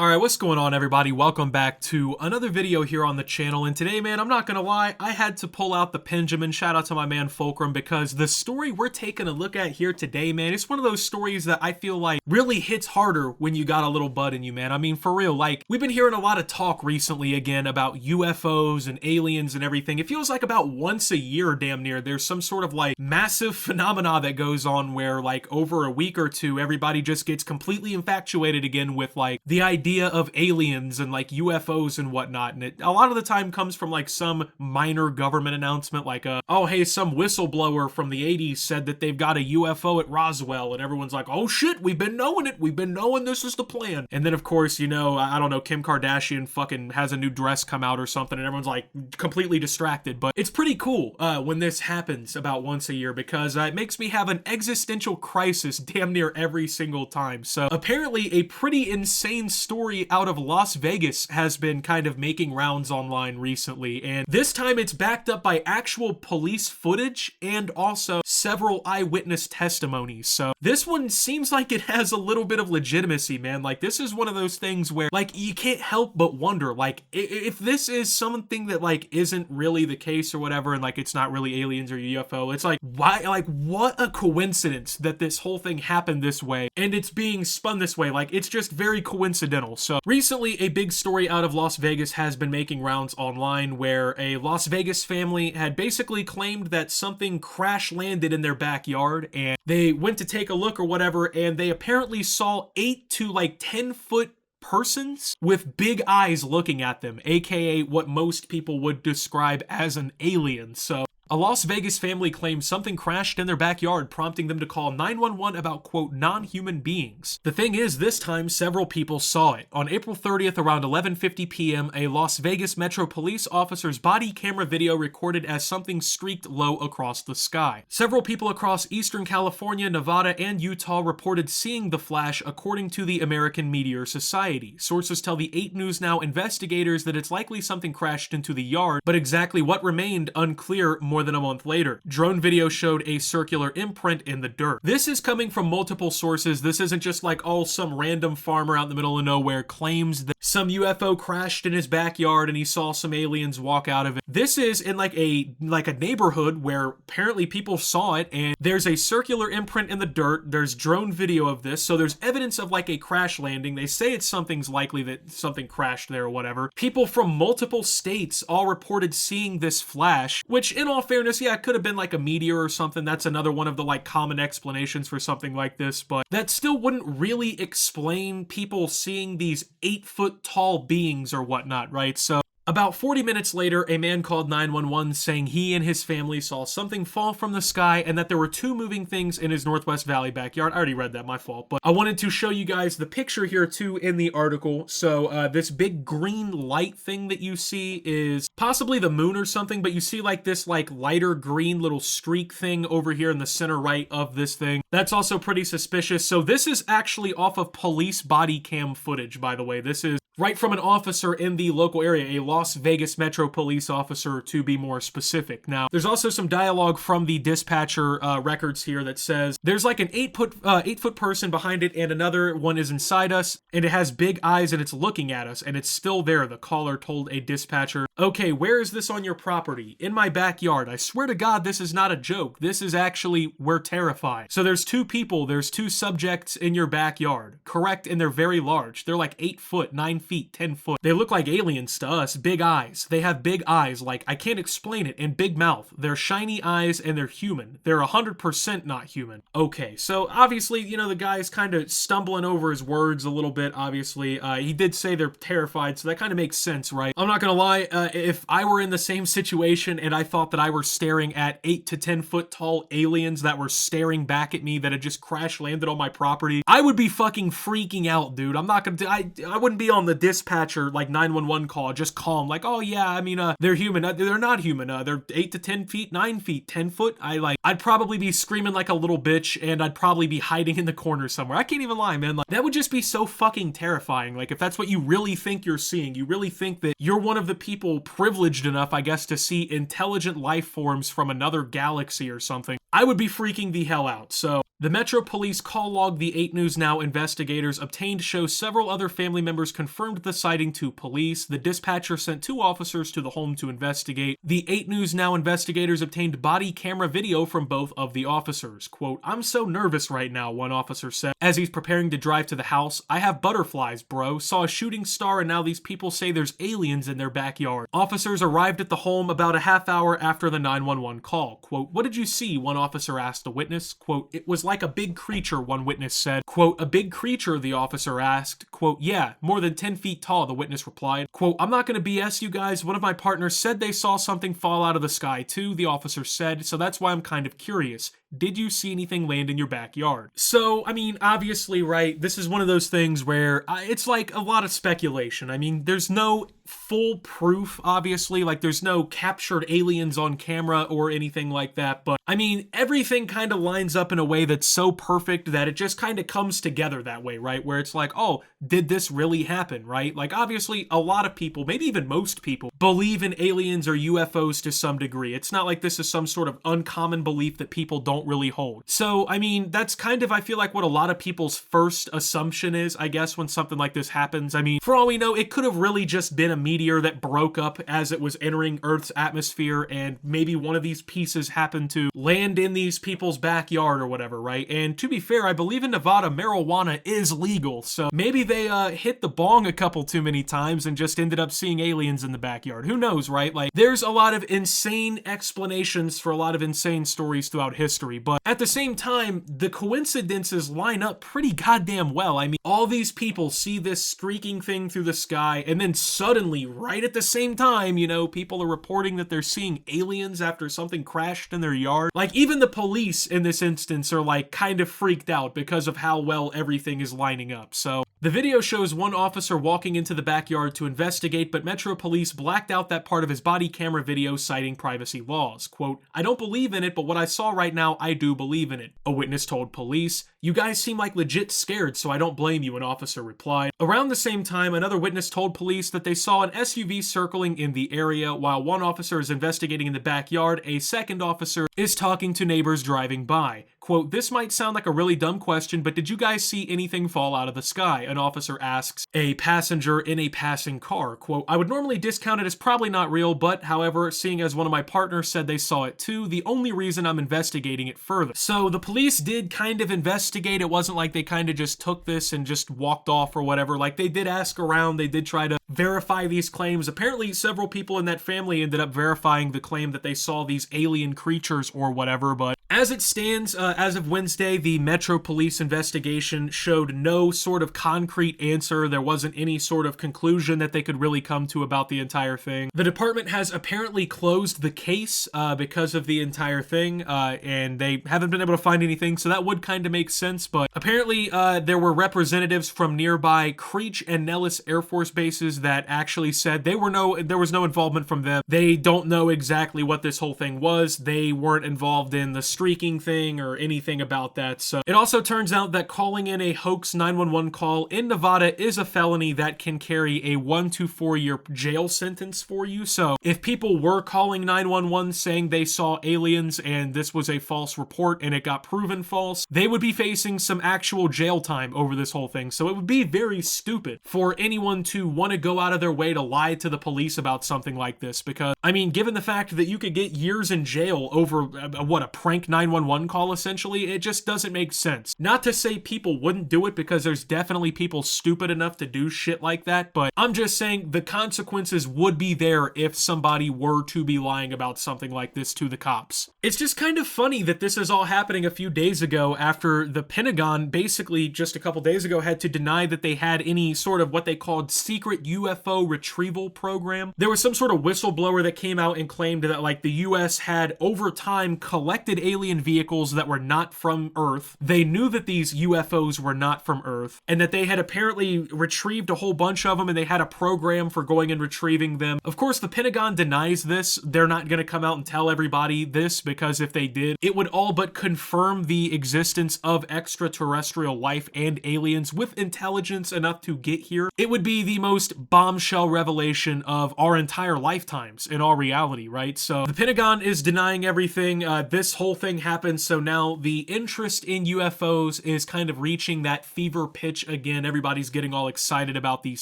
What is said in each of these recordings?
Alright, what's going on everybody? Welcome back to another video here on the channel, and today, man, I'm not gonna lie, I had to pull out the Benjamin. Shout out to my man Fulcrum, because the story we're taking a look at here today, man, it's one of those stories that I feel like really hits harder when you got a little bud in you, man. I mean, for real, like, we've been hearing a lot of talk recently again about UFOs and aliens and everything. It feels like about once a year, damn near, there's some sort of like massive phenomena that goes on where like over a week or two, everybody just gets completely infatuated again with like the idea of aliens and like UFOs and whatnot, and it a lot of the time comes from like some minor government announcement like oh hey, some whistleblower from the 80s said that they've got a UFO at Roswell, and everyone's like, oh shit, we've been knowing it, we've been knowing this is the plan. And then of course, you know, I don't know, Kim Kardashian fucking has a new dress come out or something, and everyone's like completely distracted. But it's pretty cool when this happens about once a year, because it makes me have an existential crisis damn near every single time. So apparently a pretty insane story out of Las Vegas has been kind of making rounds online recently, and this time it's backed up by actual police footage and also several eyewitness testimonies. So this one seems like it has a little bit of legitimacy, man. Like, this is one of those things where like you can't help but wonder, like, if this is something that like isn't really the case or whatever, and like it's not really aliens or UFO, it's like, why, like, what a coincidence that this whole thing happened this way and it's being spun this way. Like, it's just very coincidental. So recently a big story out of Las Vegas has been making rounds online where a Las Vegas family had basically claimed that something crash landed in their backyard, and they went to take a look or whatever, and they apparently saw 8 to like 10-foot persons with big eyes looking at them, aka what most people would describe as an alien. So a Las Vegas family claims something crashed in their backyard, prompting them to call 911 about, quote, non-human beings. The thing is, this time, several people saw it. On April 30th, around 11:50 p.m., a Las Vegas Metro police officer's body camera video recorded as something streaked low across the sky. Several people across Eastern California, Nevada, and Utah reported seeing the flash, according to the American Meteor Society. Sources tell the 8 News Now investigators that it's likely something crashed into the yard, but exactly what remained unclear more than a month later. Drone video showed a circular imprint in the dirt. This is coming from multiple sources. This isn't just like, oh, some random farmer out in the middle of nowhere claims that some UFO crashed in his backyard and he saw some aliens walk out of it. This is in like a neighborhood where apparently people saw it, and there's a circular imprint in the dirt. There's drone video of this, so there's evidence of like a crash landing. They say something's likely that something crashed there or whatever. People from multiple states all reported seeing this flash, which in all fairness, yeah, it could have been like a meteor or something. That's another one of the like common explanations for something like this, but that still wouldn't really explain people seeing these 8-foot tall beings or whatnot, right? So about 40 minutes later, a man called 911 saying he and his family saw something fall from the sky and that there were 2 moving things in his Northwest Valley backyard. I already read that, my fault, but I wanted to show you guys the picture here too in the article. So this big green light thing that you see is possibly the moon or something, but you see like this like lighter green little streak thing over here in the center right of this thing. That's also pretty suspicious. So this is actually off of police body cam footage, by the way. This is right from an officer in the local area, a Las Vegas Metro police officer to be more specific. Now, there's also some dialogue from the dispatcher records here that says there's like an 8-foot person behind it, and another one is inside us, and it has big eyes and it's looking at us, and it's still there. The caller told a dispatcher, okay, where is this on your property? In my backyard. I swear to God, this is not a joke. This is actually, we're terrified. So there's 2 people, there's 2 subjects in your backyard. Correct, and they're very large. They're like 8 foot, 9 feet, 10 foot. They look like aliens to us. Big eyes. They have big eyes, like, I can't explain it, and big mouth. They're shiny eyes and they're human. They're 100% not human. Okay, so obviously, you know, the guy's kind of stumbling over his words a little bit, obviously. He did say they're terrified, so that kind of makes sense, right? I'm not gonna lie, if I were in the same situation and I thought that I were staring at 8 to 10 foot tall aliens that were staring back at me that had just crash landed on my property, I would be fucking freaking out, dude. I'm not gonna, I wouldn't be on the dispatcher, like 911 call, just calm, like, oh yeah, I mean, they're human. They're not human. They're 8 to 10 feet, 9 feet, 10 foot. I'd probably be screaming like a little bitch, and I'd probably be hiding in the corner somewhere. I can't even lie, man. Like, that would just be so fucking terrifying. Like, if that's what you really think you're seeing, you really think that you're one of the people privileged enough, I guess, to see intelligent life forms from another galaxy or something, I would be freaking the hell out. So The Metro Police call log the 8 News Now investigators obtained shows several other family members confirmed the sighting to police. The dispatcher sent 2 officers to the home to investigate. The 8 News Now investigators obtained body camera video from both of the officers. Quote, "I'm so nervous right now," one officer said as he's preparing to drive to the house. "I have butterflies, bro. Saw a shooting star and now these people say there's aliens in their backyard." Officers arrived at the home about a half hour after the 911 call. Quote, "What did you see?" one officer asked a witness. Quote, "It was like a big creature," one witness said. Quote, "A big creature?" the officer asked. Quote, "Yeah, more than 10 feet tall," the witness replied. Quote, "I'm not going to BS you guys. One of my partners said they saw something fall out of the sky too," the officer said, "so that's why I'm kind of curious. Did you see anything land in your backyard?" So, I mean, obviously, right, this is one of those things where it's like a lot of speculation. I mean, there's no full proof, obviously, like there's no captured aliens on camera or anything like that, but I mean, everything kind of lines up in a way that's so perfect that it just kind of comes together that way, right? Where it's like, oh, did this really happen, right? Like, obviously, a lot of people, maybe even most people, believe in aliens or UFOs to some degree. It's not like this is some sort of uncommon belief that people don't really hold. So, I mean, that's kind of, I feel like, what a lot of people's first assumption is, I guess, when something like this happens. I mean, for all we know, it could have really just been a meteor that broke up as it was entering Earth's atmosphere, and maybe one of these pieces happened to land in these people's backyard or whatever, right? And to be fair, I believe in Nevada, marijuana is legal, so maybe they hit the bong a couple too many times and just ended up seeing aliens in the backyard. Who knows, right? Like, there's a lot of insane explanations for a lot of insane stories throughout history, but at the same time, the coincidences line up pretty goddamn well. I mean, all these people see this streaking thing through the sky, and then suddenly, right at the same time, you know, people are reporting that they're seeing aliens after something crashed in their yard. Like, even the police in this instance are like kind of freaked out because of how well everything is lining up. So the video shows one officer walking into the backyard to investigate, but Metro Police blacked out that part of his body camera video, citing privacy laws. Quote, "I don't believe in it, but what I saw right now, I do believe in it," a witness told police. "You guys seem like legit scared, so I don't blame you," an officer replied. Around the same time, another witness told police that they saw an SUV circling in the area. While one officer is investigating in the backyard, a second officer is talking to neighbors driving by. Quote, "This might sound like a really dumb question, but did you guys see anything fall out of the sky?" an officer asks a passenger in a passing car. Quote, "I would normally discount it as probably not real, but however, seeing as one of my partners said they saw it too, the only reason I'm investigating it further." So the police did kind of investigate. It wasn't like they kind of just took this and just walked off or whatever. Like, they did ask around, they did try to verify these claims. Apparently, several people in that family ended up verifying the claim that they saw these alien creatures or whatever, but as it stands, as of Wednesday, the Metro Police investigation showed no sort of concrete answer. There wasn't any sort of conclusion that they could really come to about the entire thing. The department has apparently closed the case because of the entire thing, and they haven't been able to find anything, so that would kind of make sense, but apparently there were representatives from nearby Creech and Nellis Air Force bases that actually said there was no involvement from them. They don't know exactly what this whole thing was. They weren't involved in the streaking thing or anything about that. So it also turns out that calling in a hoax 911 call in Nevada is a felony that can carry a 1 to 4 year jail sentence for you. So if people were calling 911 saying they saw aliens and this was a false report and it got proven false, they would be facing some actual jail time over this whole thing. So it would be very stupid for anyone to want to go out of their way to lie to the police about something like this, because I mean, given the fact that you could get years in jail over a prank 911 call, essentially, it just doesn't make sense. Not to say people wouldn't do it, because there's definitely people stupid enough to do shit like that, but I'm just saying the consequences would be there if somebody were to be lying about something like this to the cops. It's just kind of funny that this is all happening a few days ago after the Pentagon basically just a couple days ago had to deny that they had any sort of what they called secret UFO retrieval program. There was some sort of whistleblower that came out and claimed that like the US had over time collected alien vehicles that were not from Earth. They knew that these UFOs were not from Earth, and that they had apparently retrieved a whole bunch of them, and they had a program for going and retrieving them. Of course, the Pentagon denies this. They're not going to come out and tell everybody this, because if they did, it would all but confirm the existence of extraterrestrial life and aliens with intelligence enough to get here. It would be the most bombshell revelation of our entire lifetimes in all reality, right? So the Pentagon is denying everything. This whole thing happened, so now the interest in UFOs is kind of reaching that fever pitch again. Everybody's getting all excited about these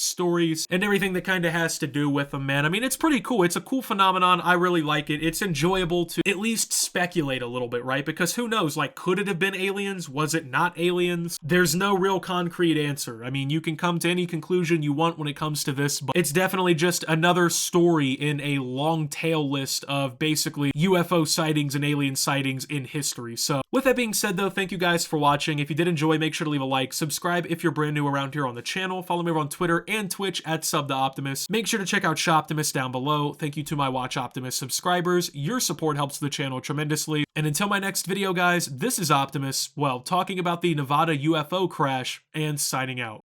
stories and everything that kind of has to do with them, man. I mean, it's pretty cool. It's a cool phenomenon. I really like it. It's enjoyable to at least speculate a little bit, right? Because who knows, like, could it have been aliens? Was it not aliens? There's no real concrete answer. I mean, you can come to any conclusion you want when it comes to this, but it's definitely just another story in a long tail list of basically UFO sightings and alien sightings in history. So with that being said, though, thank you guys for watching. If you did enjoy, make sure to leave a like, subscribe if you're brand new around here on the channel, follow me over on Twitter and Twitch at @SubTheOptimus. Make sure to check out Shoptimus down below. Thank you to my Watch Optimus subscribers. Your support helps the channel tremendously. And until my next video, guys, this is Optimus, well, talking about the Nevada UFO crash and signing out.